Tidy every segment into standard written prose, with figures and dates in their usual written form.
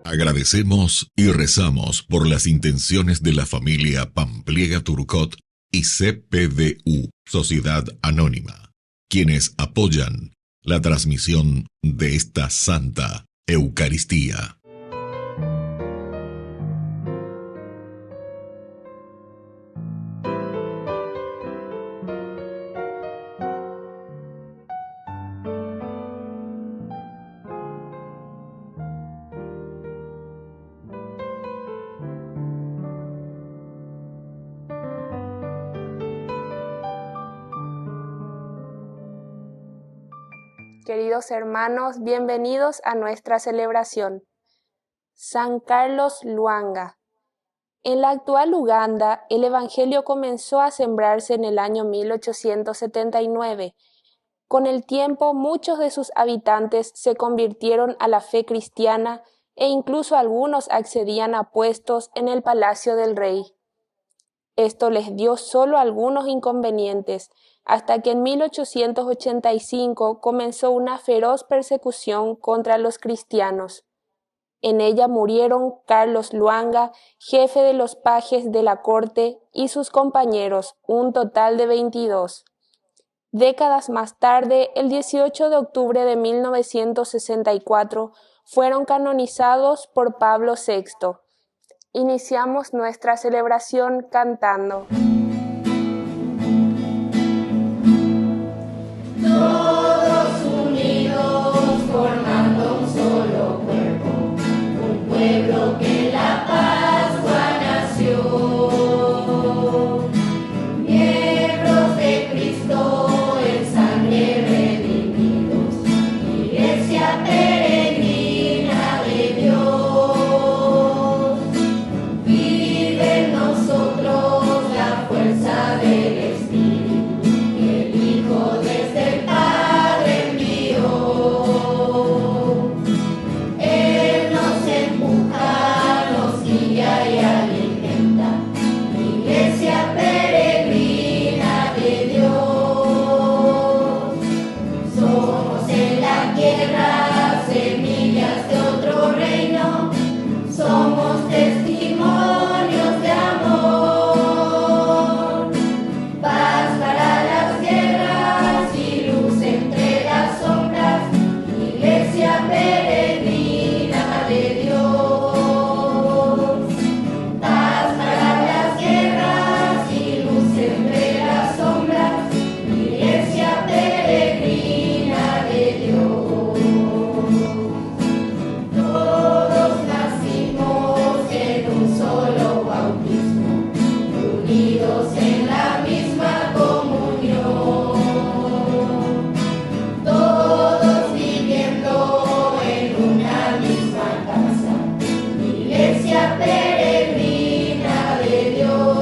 Agradecemos y rezamos por las intenciones de la familia Pampliega Turcot y CPDU, Sociedad Anónima, quienes apoyan la transmisión de esta Santa Eucaristía. Queridos hermanos, bienvenidos a nuestra celebración. San Carlos Luanga. En la actual Uganda, el Evangelio comenzó a sembrarse en el año 1879. Con el tiempo, muchos de sus habitantes se convirtieron a la fe cristiana e incluso algunos accedían a puestos en el palacio del rey. Esto les dio solo algunos inconvenientes, hasta que en 1885 comenzó una feroz persecución contra los cristianos. En ella murieron Carlos Luanga, jefe de los pajes de la corte, y sus compañeros, un total de 22. Décadas más tarde, el 18 de octubre de 1964, fueron canonizados por Pablo VI. Iniciamos nuestra celebración cantando. Todos unidos formando un solo cuerpo, un pueblo que en la Pascua nació. Miembros de Cristo en sangre redimidos, Iglesia peregrina de Dios. Vive en nosotros la fuerza del Espíritu, que el Hijo desde el Padre envió. Él nos empuja, nos guía y alimenta, Iglesia peregrina de Dios. Somos en la tierra semillas de otro reino, somos testimonios de amor. Paz para las guerras y luz entre las sombras, Iglesia peregrina de Dios. Paz para las guerras y luz entre las sombras, Iglesia peregrina de Dios. Todos nacimos en un solo bautismo, unidos en la misma comunión. Todos viviendo en una misma casa, Iglesia peregrina de Dios.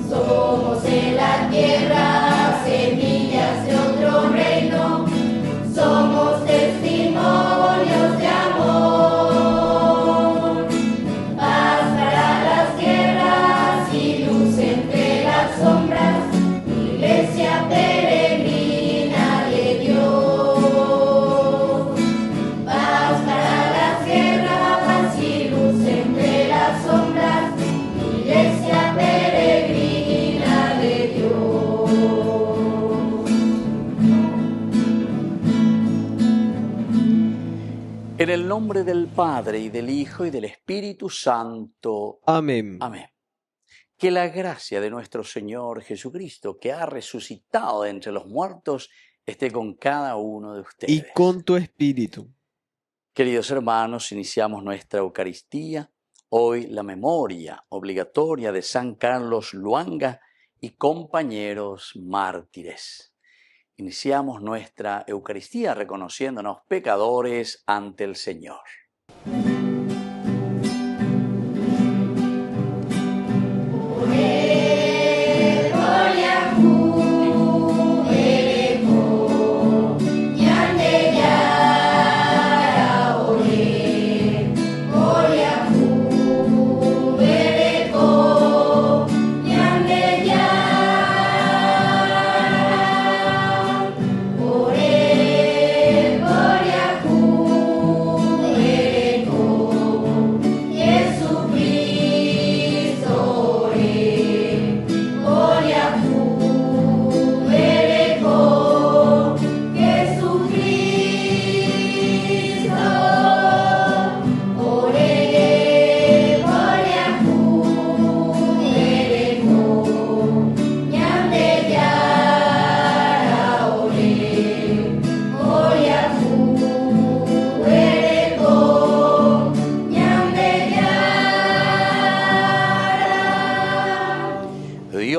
Somos en la tierra semillas de otro reino, somos testimonios de amor. Paz para las guerras y luz entre las sombras, Iglesia peregrina de Dios. Paz para las guerras y luz entre las sombras, Iglesia peregrina de Dios. En el nombre del Padre, y del Hijo, y del Espíritu Santo. Amén. Amén. Que la gracia de nuestro Señor Jesucristo, que ha resucitado de entre los muertos, esté con cada uno de ustedes. Y con tu espíritu. Queridos hermanos, iniciamos nuestra Eucaristía. Hoy la memoria obligatoria de San Carlos Luanga y compañeros mártires. Iniciamos nuestra Eucaristía reconociéndonos pecadores ante el Señor. Gloria,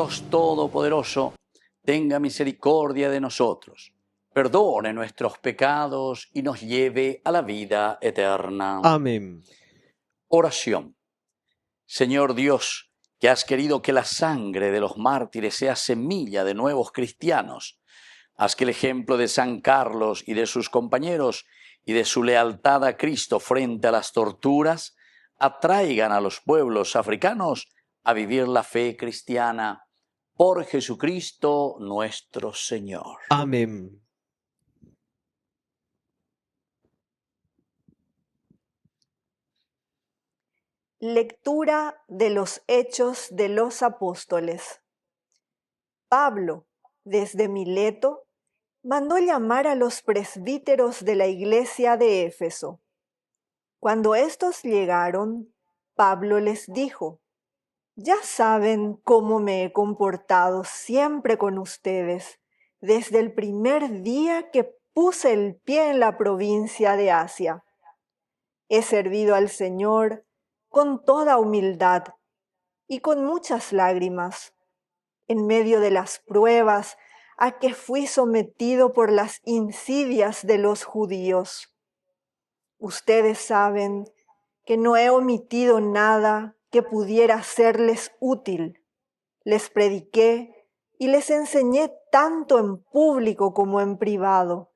Dios Todopoderoso tenga misericordia de nosotros, perdone nuestros pecados y nos lleve a la vida eterna. Amén. Oración. Señor Dios, que has querido que la sangre de los mártires sea semilla de nuevos cristianos, haz que el ejemplo de San Carlos y de sus compañeros y de su lealtad a Cristo frente a las torturas atraigan a los pueblos africanos a vivir la fe cristiana. Por Jesucristo nuestro Señor. Amén. Lectura de los Hechos de los Apóstoles. Pablo, desde Mileto, mandó llamar a los presbíteros de la iglesia de Éfeso. Cuando éstos llegaron, Pablo les dijo: «Ya saben cómo me he comportado siempre con ustedes, desde el primer día que puse el pie en la provincia de Asia. He servido al Señor con toda humildad y con muchas lágrimas, en medio de las pruebas a que fui sometido por las insidias de los judíos. Ustedes saben que no he omitido nada que pudiera serles útil. Les prediqué y les enseñé tanto en público como en privado,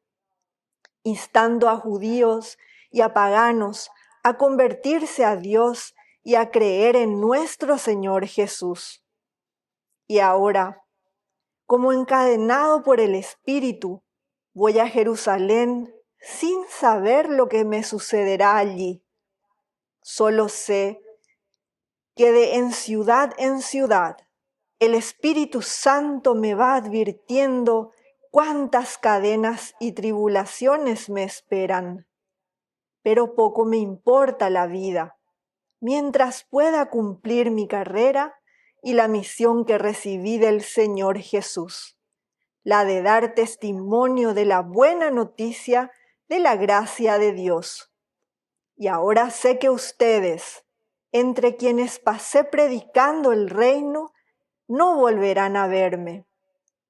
instando a judíos y a paganos a convertirse a Dios y a creer en nuestro Señor Jesús. Y ahora, como encadenado por el Espíritu, voy a Jerusalén sin saber lo que me sucederá allí. Solo sé que en ciudad el Espíritu Santo me va advirtiendo cuántas cadenas y tribulaciones me esperan. Pero poco me importa la vida, mientras pueda cumplir mi carrera y la misión que recibí del Señor Jesús, la de dar testimonio de la buena noticia de la gracia de Dios. Y ahora sé que ustedes, entre quienes pasé predicando el reino, no volverán a verme.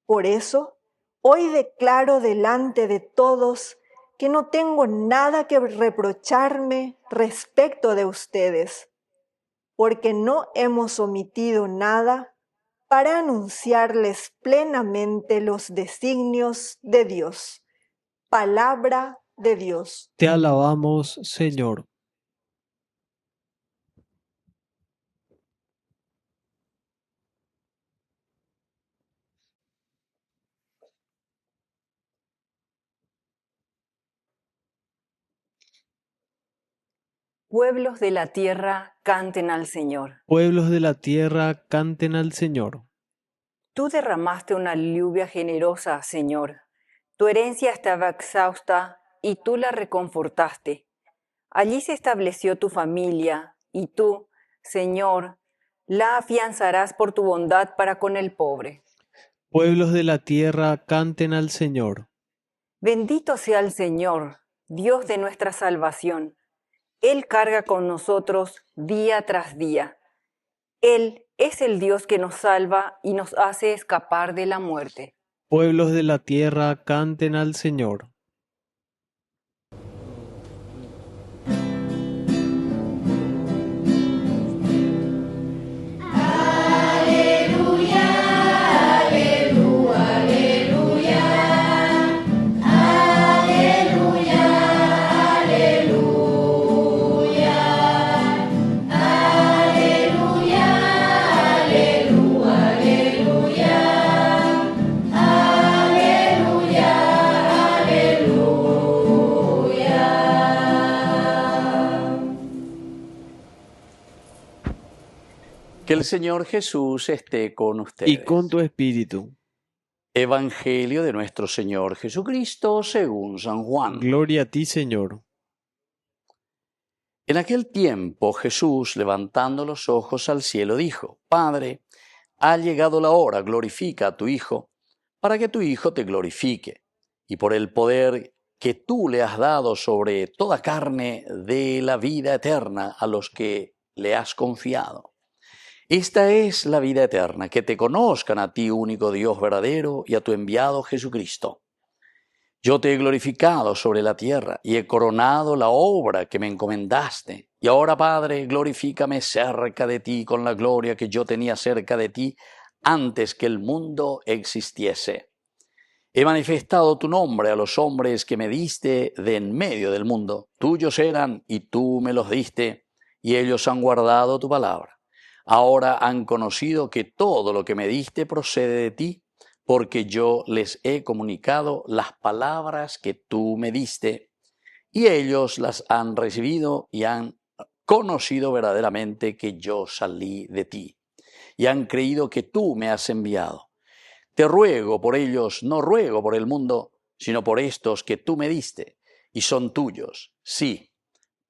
Por eso, hoy declaro delante de todos que no tengo nada que reprocharme respecto de ustedes, porque no hemos omitido nada para anunciarles plenamente los designios de Dios. Palabra de Dios. Te alabamos, Señor. Pueblos de la tierra, canten al Señor. Pueblos de la tierra, canten al Señor. Tú derramaste una lluvia generosa, Señor. Tu herencia estaba exhausta y tú la reconfortaste. Allí se estableció tu familia y tú, Señor, la afianzarás por tu bondad para con el pobre. Pueblos de la tierra, canten al Señor. Bendito sea el Señor, Dios de nuestra salvación. Él carga con nosotros día tras día. Él es el Dios que nos salva y nos hace escapar de la muerte. Pueblos de la tierra, canten al Señor. Que el Señor Jesús esté con ustedes. Y con tu espíritu. Evangelio de nuestro Señor Jesucristo según San Juan. Gloria a ti, Señor. En aquel tiempo Jesús, levantando los ojos al cielo, dijo: Padre, ha llegado la hora, glorifica a tu Hijo, para que tu Hijo te glorifique, y por el poder que tú le has dado sobre toda carne, dé la vida eterna a los que le has confiado. Esta es la vida eterna, que te conozcan a ti, único Dios verdadero, y a tu enviado Jesucristo. Yo te he glorificado sobre la tierra y he coronado la obra que me encomendaste. Y ahora, Padre, glorifícame cerca de ti con la gloria que yo tenía cerca de ti antes que el mundo existiese. He manifestado tu nombre a los hombres que me diste de en medio del mundo. Tuyos eran y tú me los diste, y ellos han guardado tu palabra. Ahora han conocido que todo lo que me diste procede de ti, porque yo les he comunicado las palabras que tú me diste, y ellos las han recibido y han conocido verdaderamente que yo salí de ti, y han creído que tú me has enviado. Te ruego por ellos, no ruego por el mundo, sino por estos que tú me diste, y son tuyos. Sí,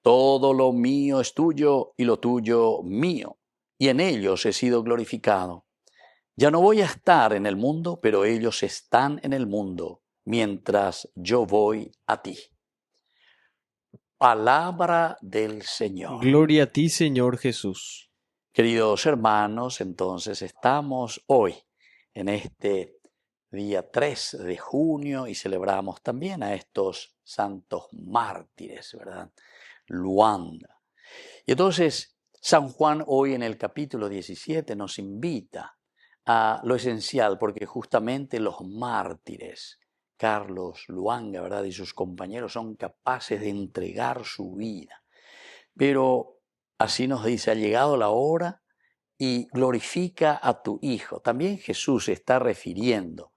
todo lo mío es tuyo y lo tuyo mío, y en ellos he sido glorificado. Ya no voy a estar en el mundo, pero ellos están en el mundo, mientras yo voy a ti. Palabra del Señor. Gloria a ti, Señor Jesús. Queridos hermanos, entonces estamos hoy en este día 3 de junio y celebramos también a estos santos mártires, ¿verdad? Luanda. Y entonces San Juan hoy en el capítulo 17 nos invita a lo esencial, porque justamente los mártires, Carlos Luanga, ¿verdad? Y sus compañeros son capaces de entregar su vida. Pero así nos dice, ha llegado la hora y glorifica a tu Hijo. También Jesús se está refiriendo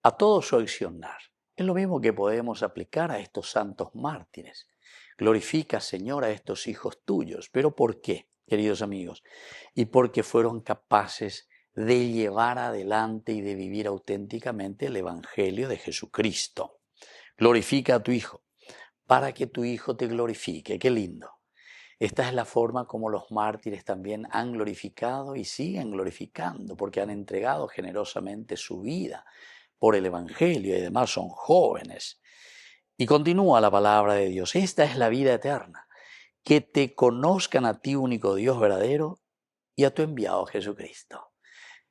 a todo su accionar. Es lo mismo que podemos aplicar a estos santos mártires. Glorifica, Señor, a estos hijos tuyos. ¿Pero por qué, queridos amigos? Y porque fueron capaces de llevar adelante y de vivir auténticamente el Evangelio de Jesucristo. Glorifica a tu Hijo, para que tu Hijo te glorifique. ¡Qué lindo! Esta es la forma como los mártires también han glorificado y siguen glorificando, porque han entregado generosamente su vida por el Evangelio y además son jóvenes. Y continúa la palabra de Dios. Esta es la vida eterna, que te conozcan a ti, único Dios verdadero, y a tu enviado Jesucristo.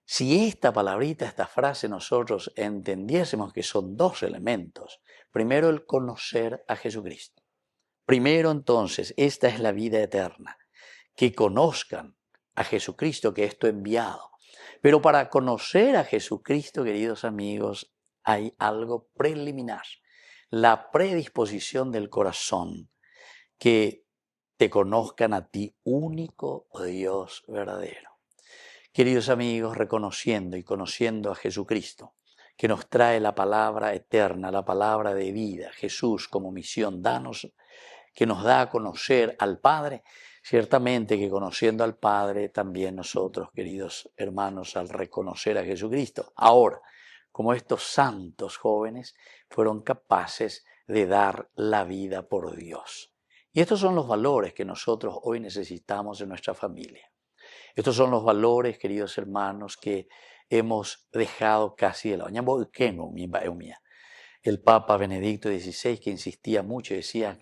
Si esta palabrita, esta frase, nosotros entendiésemos que son dos elementos. Primero, el conocer a Jesucristo. Primero, entonces, esta es la vida eterna, que conozcan a Jesucristo, que es tu enviado. Pero para conocer a Jesucristo, queridos amigos, hay algo preliminar, la predisposición del corazón, que te conozcan a ti, único Dios verdadero. Queridos amigos, reconociendo y conociendo a Jesucristo, que nos trae la palabra eterna, la palabra de vida, Jesús como misión, que nos da a conocer al Padre, ciertamente que conociendo al Padre también nosotros, queridos hermanos, al reconocer a Jesucristo. Ahora, como estos santos jóvenes fueron capaces de dar la vida por Dios. Y estos son los valores que nosotros hoy necesitamos en nuestra familia. Estos son los valores, queridos hermanos, que hemos dejado casi de lado. El Papa Benedicto XVI, que insistía mucho, decía,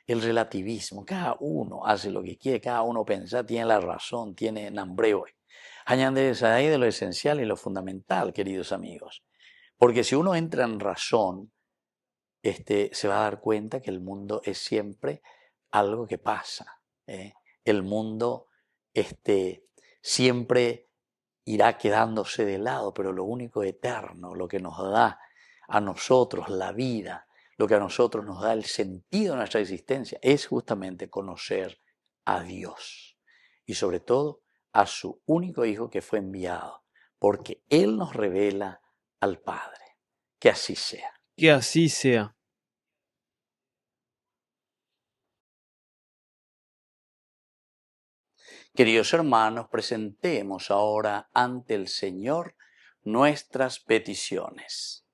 el relativismo, cada uno hace lo que quiere, cada uno piensa, tiene la razón, tiene nambreo. Ahí de lo esencial y lo fundamental, queridos amigos. Porque si uno entra en razón, se va a dar cuenta que el mundo es siempre algo que pasa. El mundo siempre irá quedándose de lado, pero lo único eterno, lo que nos da a nosotros la vida, lo que a nosotros nos da el sentido de nuestra existencia, es justamente conocer a Dios y sobre todo a su único Hijo que fue enviado, porque Él nos revela al Padre. Que así sea. Que así sea. Queridos hermanos, presentemos ahora ante el Señor nuestras peticiones.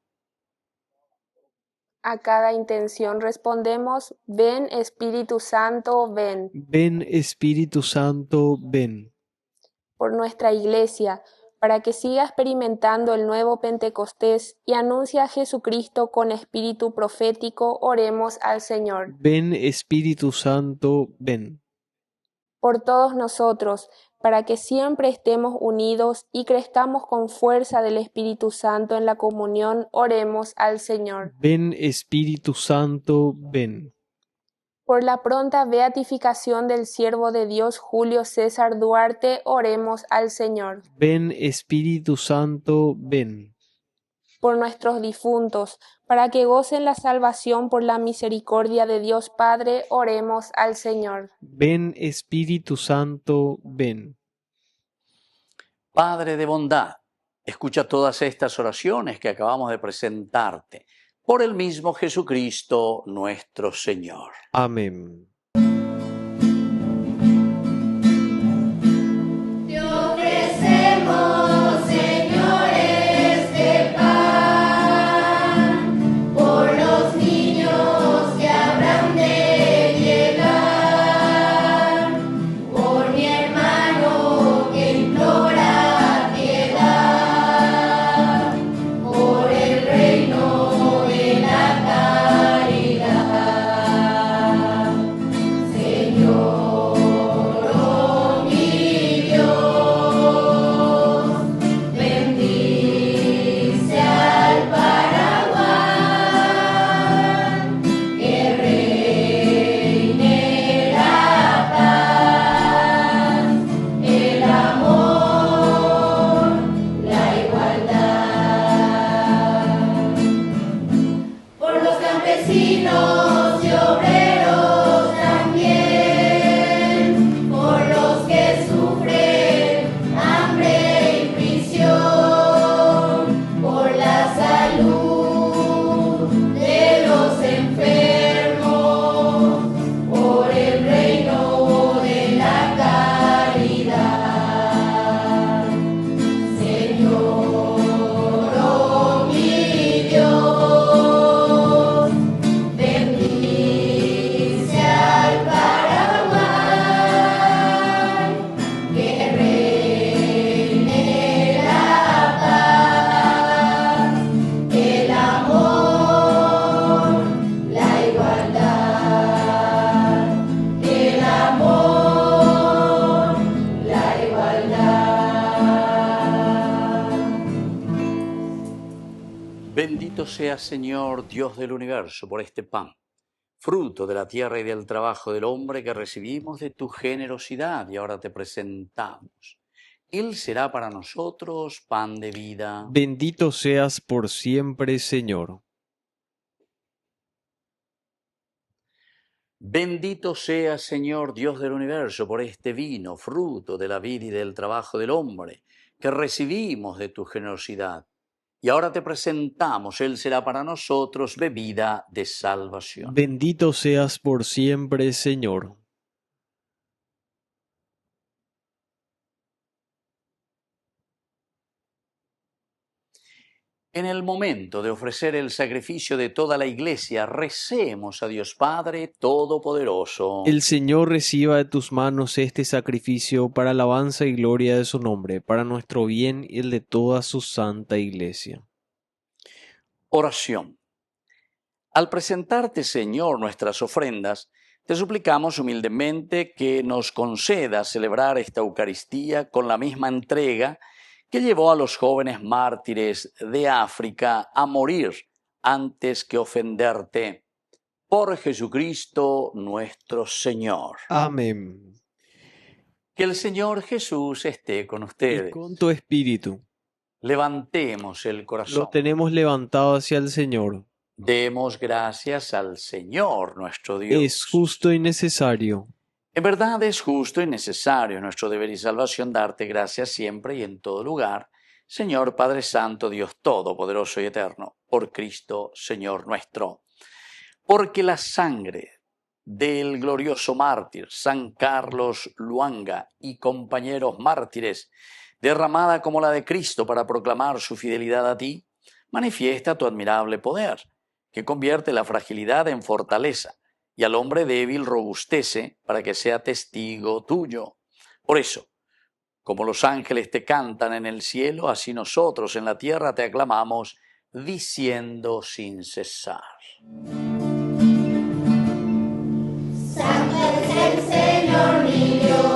A cada intención respondemos, ven Espíritu Santo, ven. Ven Espíritu Santo, ven. Por nuestra Iglesia, para que siga experimentando el nuevo Pentecostés y anuncie a Jesucristo con espíritu profético, oremos al Señor. Ven Espíritu Santo, ven. por todos nosotros, para que siempre estemos unidos y crezcamos con fuerza del Espíritu Santo en la comunión, oremos al Señor. Ven Espíritu Santo, ven. Por la pronta beatificación del siervo de Dios Julio César Duarte, oremos al Señor. Ven Espíritu Santo, ven. Por nuestros difuntos, para que gocen la salvación por la misericordia de Dios Padre, oremos al Señor. Ven Espíritu Santo, ven. Padre de bondad, escucha todas estas oraciones que acabamos de presentarte, por el mismo Jesucristo nuestro Señor. Amén. Te ofrecemos, Señor, este pan, por los niños que habrán de llegar, por mi hermano que implora piedad, por el reino de la caridad. Señor, oh mi Dios, bendice al Paraguay, que reine la paz, el amor, la igualdad. Por los campesinos y obreros también, por los que sufren hambre y prisión, por la salud de los enfermos, por el reino de la caridad. Señor, oh mi Dios, bendice al Paraguay, que reine la paz, el amor, la igualdad, el amor, la igualdad. Bendito sea, Señor, Dios del universo, por este pan, fruto de la tierra y del trabajo del hombre que recibimos de tu generosidad y ahora te presentamos. Él será para nosotros pan de vida. Bendito seas por siempre, Señor. Bendito sea, Señor, Dios del universo, por este vino, fruto de la vida y del trabajo del hombre que recibimos de tu generosidad. Y ahora te presentamos, Él será para nosotros bebida de salvación. Bendito seas por siempre, Señor. En el momento de ofrecer el sacrificio de toda la Iglesia, recemos a Dios Padre Todopoderoso. El Señor reciba de tus manos este sacrificio para alabanza y gloria de su nombre, para nuestro bien y el de toda su santa Iglesia. Oración. Al presentarte, Señor, nuestras ofrendas, te suplicamos humildemente que nos concedas celebrar esta Eucaristía con la misma entrega que llevó a los jóvenes mártires de África a morir antes que ofenderte. Por Jesucristo nuestro Señor. Amén. Que el Señor Jesús esté con Y ustedes. con tu espíritu. Levantemos el corazón. Lo tenemos levantado hacia el Señor. Demos gracias al Señor nuestro Dios. Es justo y necesario. En verdad es justo y necesario, nuestro deber y salvación, darte gracias siempre y en todo lugar, Señor Padre Santo, Dios Todopoderoso y Eterno, por Cristo, Señor nuestro. Porque la sangre del glorioso mártir San Carlos Luanga y compañeros mártires, derramada como la de Cristo para proclamar su fidelidad a ti, manifiesta tu admirable poder, que convierte la fragilidad en fortaleza y al hombre débil robustece para que sea testigo tuyo. Por eso, como los ángeles te cantan en el cielo, así nosotros en la tierra te aclamamos, diciendo sin cesar. Santo es el Señor mi Dios.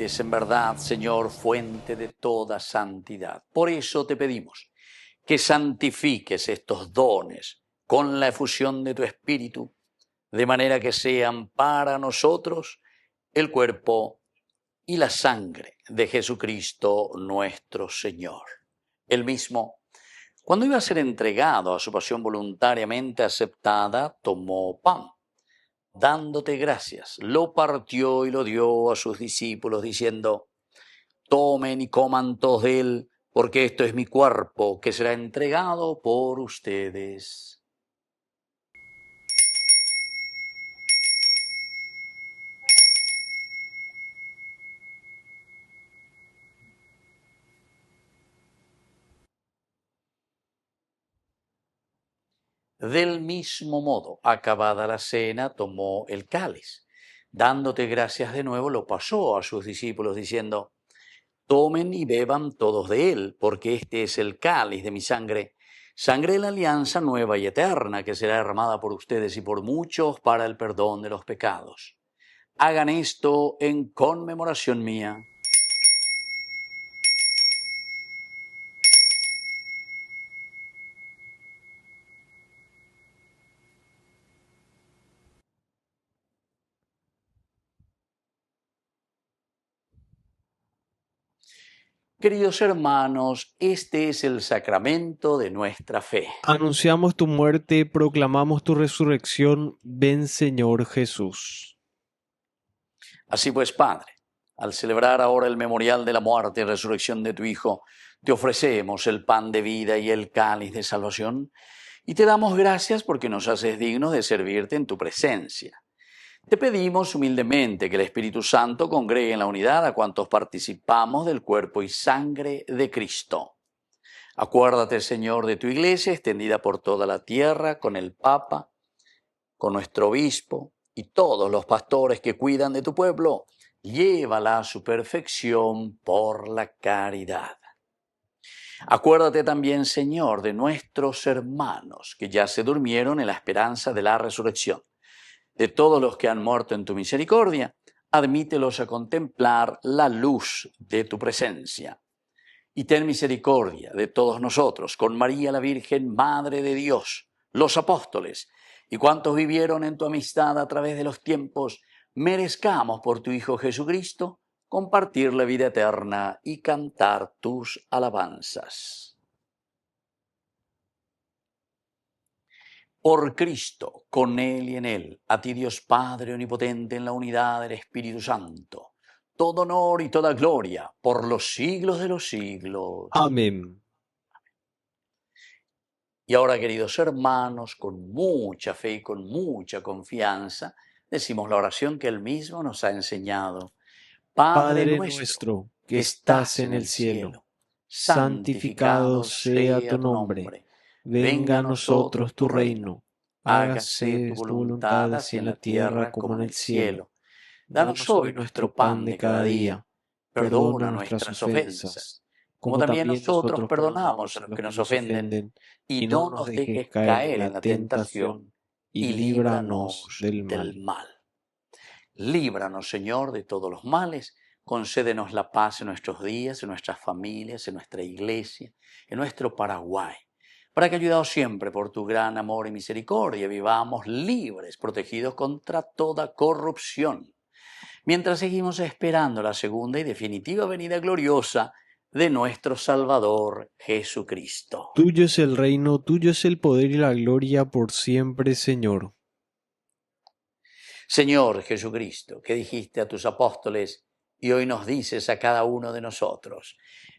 eres en verdad, Señor, fuente de toda santidad. Por eso te pedimos que santifiques estos dones con la efusión de tu Espíritu, de manera que sean para nosotros el cuerpo y la sangre de Jesucristo nuestro Señor. Él mismo, cuando iba a ser entregado a su pasión voluntariamente aceptada, tomó pan. Dándote gracias, lo partió y lo dio a sus discípulos, diciendo: tomen y coman todos de él, porque esto es mi cuerpo, que será entregado por ustedes. Del mismo modo, acabada la cena, tomó el cáliz. Dándote gracias de nuevo, lo pasó a sus discípulos, diciendo: tomen y beban todos de él, porque este es el cáliz de mi sangre, sangre de la alianza nueva y eterna, que será derramada por ustedes y por muchos para el perdón de los pecados. Hagan esto en conmemoración mía. Queridos hermanos, este es el sacramento de nuestra fe. Anunciamos tu muerte, proclamamos tu resurrección. Ven, Señor Jesús. Así pues, Padre, al celebrar ahora el memorial de la muerte y resurrección de tu Hijo, te ofrecemos el pan de vida y el cáliz de salvación, y te damos gracias porque nos haces dignos de servirte en tu presencia. Te pedimos humildemente que el Espíritu Santo congregue en la unidad a cuantos participamos del cuerpo y sangre de Cristo. Acuérdate, Señor, de tu Iglesia extendida por toda la tierra, con el Papa, con nuestro obispo y todos los pastores que cuidan de tu pueblo. Llévala a su perfección por la caridad. Acuérdate también, Señor, de nuestros hermanos que ya se durmieron en la esperanza de la resurrección. De todos los que han muerto en tu misericordia, admítelos a contemplar la luz de tu presencia. Y ten misericordia de todos nosotros, con María la Virgen, Madre de Dios, los apóstoles, y cuantos vivieron en tu amistad a través de los tiempos, merezcamos por tu Hijo Jesucristo compartir la vida eterna y cantar tus alabanzas. Por Cristo, con Él y en Él, a ti Dios Padre Omnipotente en la unidad del Espíritu Santo, todo honor y toda gloria por los siglos de los siglos. Amén. Y ahora, queridos hermanos, con mucha fe y con mucha confianza, decimos la oración que Él mismo nos ha enseñado. Padre nuestro, que estás en el cielo, santificado sea tu nombre. Venga a nosotros tu reino. Hágase tu voluntad así en la tierra como en el cielo. Danos hoy nuestro pan de cada día. Perdona nuestras ofensas, como también nosotros perdonamos a los que nos ofenden. Y no nos dejes caer en la tentación, y líbranos del mal. Líbranos, Señor, de todos los males. Concédenos la paz en nuestros días, en nuestras familias, en nuestra iglesia, en nuestro Paraguay. Para que, ayudados siempre por tu gran amor y misericordia, vivamos libres, protegidos contra toda corrupción, mientras seguimos esperando la segunda y definitiva venida gloriosa de nuestro Salvador Jesucristo. Tuyo es el reino, tuyo es el poder y la gloria por siempre, Señor. Señor Jesucristo, que dijiste a tus apóstoles y hoy nos dices a cada uno de nosotros: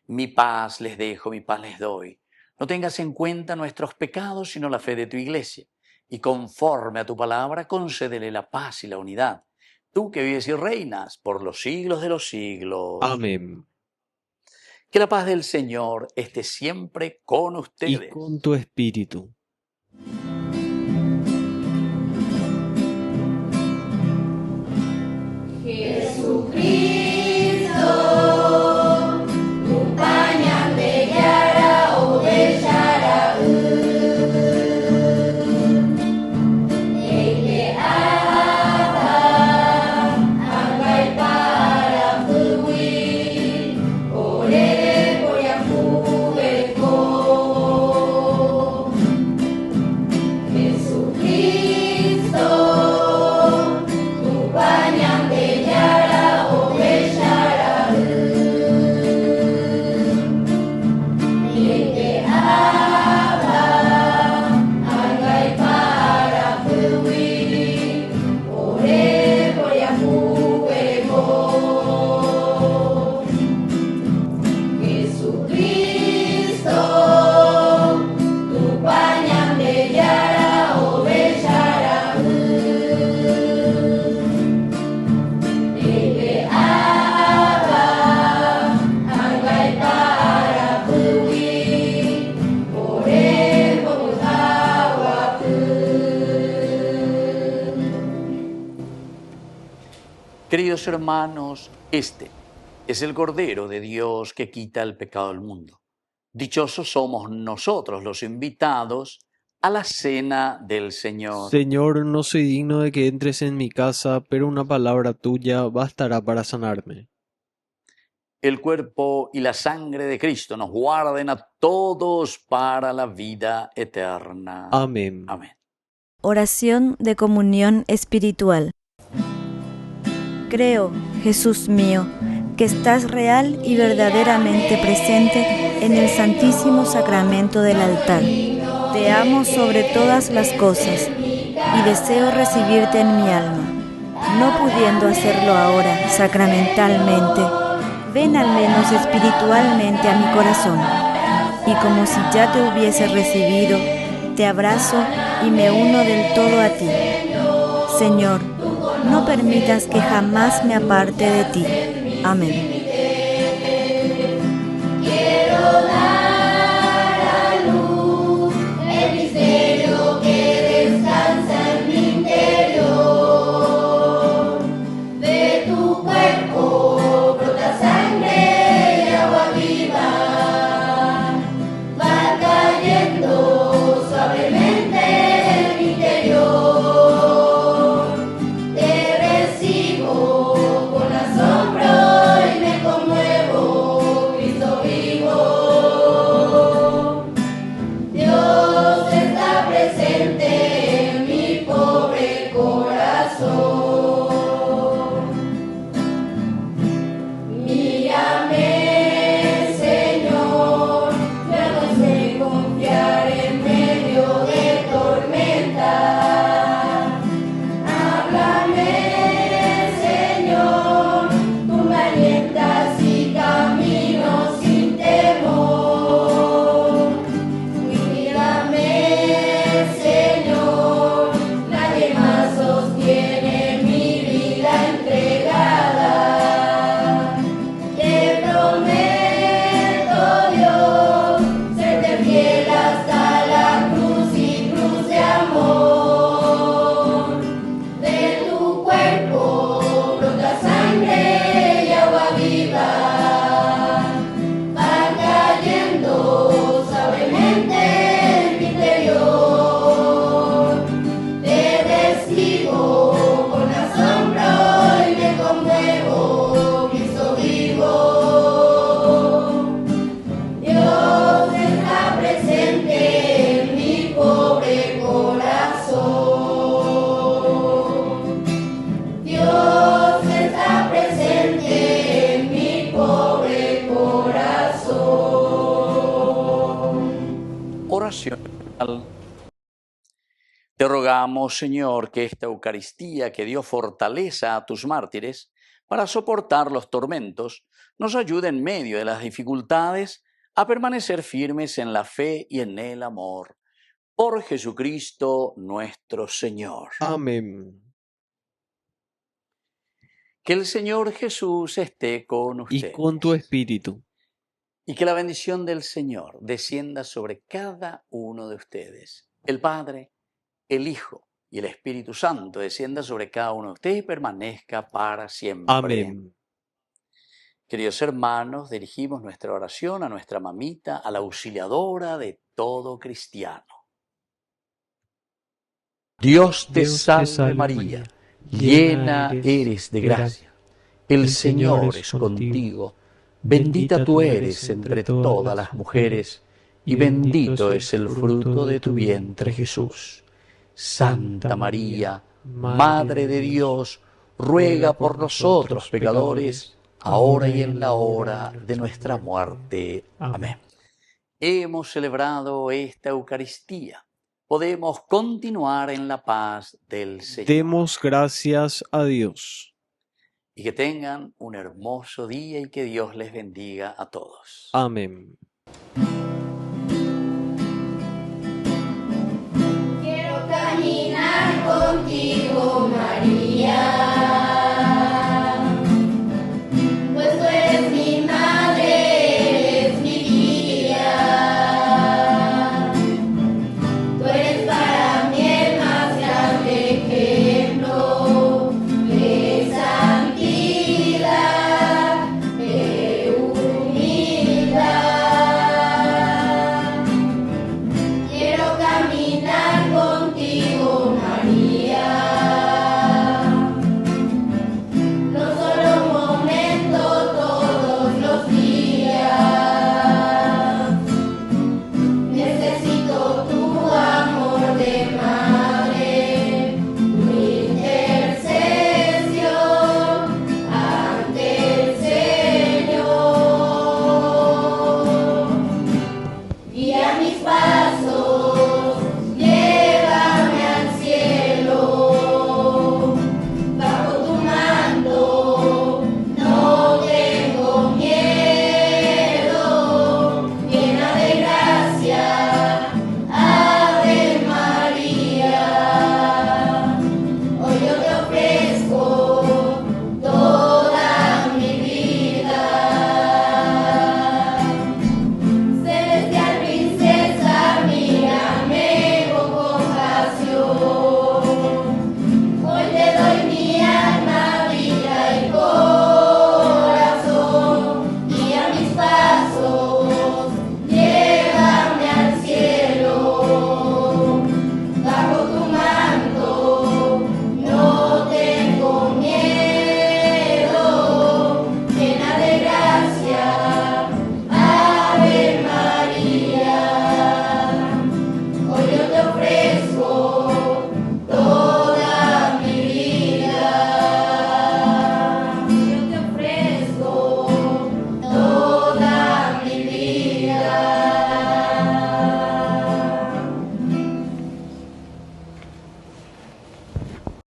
mi paz les dejo, mi paz les doy. No tengas en cuenta nuestros pecados, sino la fe de tu Iglesia. Y conforme a tu palabra, concédele la paz y la unidad. Tú que vives y reinas por los siglos de los siglos. Amén. Que la paz del Señor esté siempre con ustedes. Y con tu espíritu. Angkai para Queridos hermanos, este es el Cordero de Dios que quita el pecado del mundo. Dichosos somos nosotros los invitados a la cena del Señor. Señor, no soy digno de que entres en mi casa, pero una palabra tuya bastará para sanarme. El cuerpo y la sangre de Cristo nos guarden a todos para la vida eterna. Amén. Amén. Oración de comunión espiritual. Creo, Jesús mío, que estás real y verdaderamente presente en el Santísimo Sacramento del altar. Te amo sobre todas las cosas y deseo recibirte en mi alma. No pudiendo hacerlo ahora sacramentalmente, ven al menos espiritualmente a mi corazón, y como si ya te hubiese recibido, te abrazo y me uno del todo a ti. Señor, no permitas que jamás me aparte de ti. Amén. Te rogamos, Señor, que esta Eucaristía que dio fortaleza a tus mártires para soportar los tormentos, nos ayude en medio de las dificultades a permanecer firmes en la fe y en el amor. Por Jesucristo nuestro Señor. Amén. Que el Señor Jesús esté con ustedes. Y con tu espíritu. Y que la bendición del Señor descienda sobre cada uno de ustedes. El Padre, el Hijo y el Espíritu Santo descienda sobre cada uno de ustedes y permanezca para siempre. Amén. Queridos hermanos, dirigimos nuestra oración a nuestra mamita, a la auxiliadora de todo cristiano. Dios te salve María, llena eres de gracia. El Señor es contigo. Bendita tú eres entre todas las mujeres, y bendito es el fruto de tu vientre, Jesús. Santa María, Madre de Dios, ruega por nosotros pecadores, ahora y en la hora de nuestra muerte. Amén. hemos celebrado esta Eucaristía. Podemos continuar en la paz del Señor. Demos gracias a Dios. Y que tengan un hermoso día y que Dios les bendiga a todos. Amén. Quiero caminar contigo, María. Mis padres.